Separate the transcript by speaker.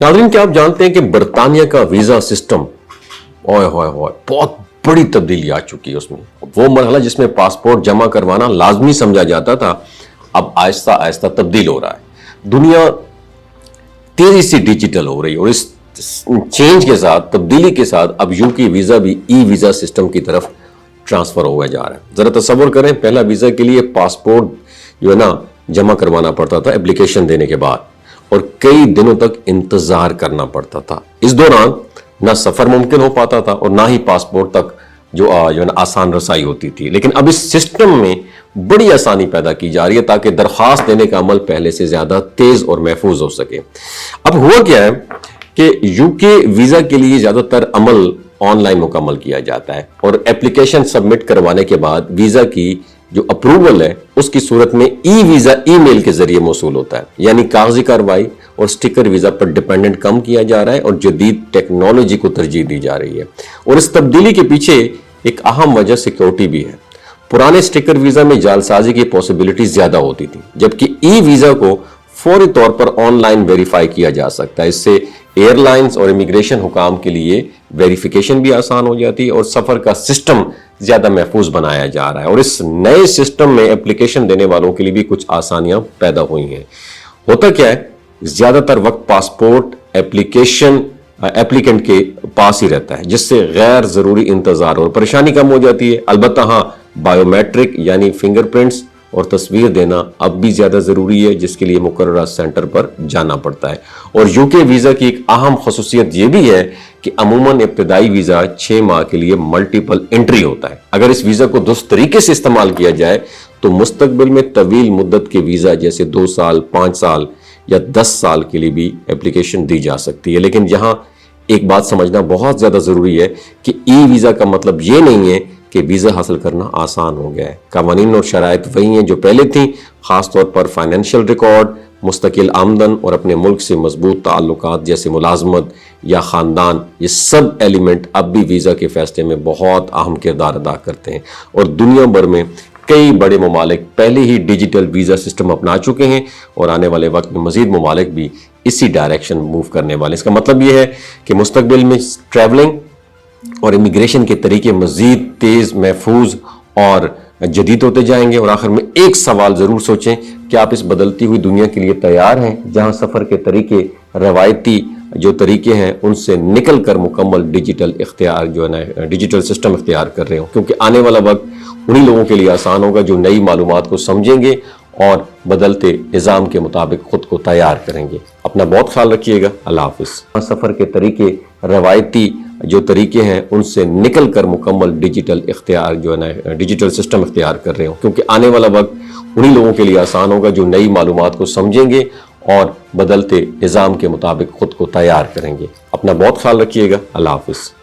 Speaker 1: नाज़रीन, क्या आप जानते हैं कि बरतानिया का वीज़ा सिस्टम ओए होए होए बहुत बड़ी तब्दीली आ चुकी है उसमें। वो मरहला जिसमें पासपोर्ट जमा करवाना लाजमी समझा जाता था, अब आहिस्ता आहिस्ता तब्दील हो रहा है। दुनिया तेजी से डिजिटल हो रही है और इस चेंज के साथ, तब्दीली के साथ, अब यूके वीज़ा भी ई वीज़ा सिस्टम की तरफ ट्रांसफ़र हुआ जा रहा है। ज़रा तसव्वुर करें, पहला वीज़ा के लिए पासपोर्ट जो है ना जमा करवाना पड़ता था एप्लीकेशन देने के बाद, और कई दिनों तक इंतजार करना पड़ता था। इस दौरान ना सफर मुमकिन हो पाता था और ना ही पासपोर्ट तक जो है ना आसान रसाई होती थी। लेकिन अब इस सिस्टम में बड़ी आसानी पैदा की जा रही है ताकि दरखास्त देने का अमल पहले से ज्यादा तेज और महफूज हो सके। अब हुआ क्या है कि यूके वीजा के लिए ज्यादातर अमल ऑनलाइन मुकम्मल किया जाता है और एप्लीकेशन सबमिट करवाने के बाद वीजा की जो अप्रूवल है उसकी सूरत में ई वीजा ईमेल के जरिए मौसूल होता है। यानी कागजी कार्रवाई और स्टिकर वीजा पर डिपेंडेंट कम किया जा रहा है और जदीद टेक्नोलॉजी को तरजीह दी जा रही है। और इस तब्दीली के पीछे एक अहम वजह सिक्योरिटी भी है। पुराने स्टिकर वीजा में जालसाजी की पॉसिबिलिटी ज्यादा होती थी, जबकि ई वीजा को फौरी तौर पर ऑनलाइन वेरीफाई किया जा सकता है। इससे एयरलाइंस और इमिग्रेशन हुकाम के लिए वेरिफिकेशन भी आसान हो जाती है और सफर का सिस्टम ज्यादा महफूज बनाया जा रहा है। और इस नए सिस्टम में एप्लीकेशन देने वालों के लिए भी कुछ आसानियां पैदा हुई हैं। होता क्या है, ज्यादातर वक्त पासपोर्ट एप्लीकेंट के पास ही रहता है, जिससे गैर जरूरी इंतजार और परेशानी कम हो जाती है। अलबत्ता हाँ, बायोमेट्रिक यानी फिंगरप्रिंट्स और तस्वीर देना अब भी ज्यादा जरूरी है, जिसके लिए मुकर्ररा सेंटर पर जाना पड़ता है। और यूके वीजा की एक अहम खसूसियत यह भी है कि अमूमन इब्तदाई वीजा 6 माह के लिए मल्टीपल एंट्री होता है। अगर इस वीजा को दुरुस्त तरीके से इस्तेमाल किया जाए तो मुस्तकबिल में तवील मुद्दत के वीजा जैसे 2 साल, 5 साल या 10 साल के लिए भी एप्लीकेशन दी जा सकती है। लेकिन यहां एक बात समझना बहुत ज्यादा जरूरी है कि ई वीजा का मतलब ये नहीं है कि वीजा हासिल करना आसान हो गया है। कवानीन और शराइत वही हैं जो पहले थी, खासतौर पर फाइनेंशियल रिकॉर्ड, मुस्तकिल आमदन और अपने मुल्क से मजबूत ताल्लुकात जैसे मुलाजमत या खानदान, ये सब एलिमेंट अब भी वीजा के फैसले में बहुत अहम किरदार अदा करते हैं। और दुनिया भर में कई बड़े ममालिक पहले ही डिजिटल वीजा सिस्टम अपना चुके हैं और आने वाले वक्त में मजीद ममालिक भी इसी डायरेक्शन मूव करने वाले। इसका मतलब यह है कि मुस्तकबिल में ट्रैवलिंग और इमिग्रेशन के तरीके मजीद तेज, महफूज और जदीद होते जाएंगे। और आखिर में एक सवाल जरूर सोचें कि आप इस बदलती हुई दुनिया के लिए तैयार हैं, जहां सफर के तरीके रवायती जो तरीके हैं उनसे निकल कर मुकम्मल डिजिटल इख्तियार जो है ना डिजिटल सिस्टम इख्तियार कर रहे हो। क्योंकि आने वाला वक्त उन्हीं लोगों के लिए आसान होगा जो नई मालूमात को समझेंगे और बदलते निज़ाम के मुताबिक खुद को तैयार करेंगे। अपना बहुत ख्याल रखिएगा। अल्लाह हाफिज़। सफर के तरीके रवायती जो तरीके हैं उनसे निकल कर मुकम्मल डिजिटल इख्तियार जो है ना डिजिटल सिस्टम इख्तियार कर रहे हो। क्योंकि आने वाला वक्त उन्हीं लोगों के लिए आसान होगा जो नई मालूमात को समझेंगे और बदलते निज़ाम के मुताबिक खुद को तैयार करेंगे। अपना बहुत ख्याल रखिएगा। अल्लाह हाफिज़।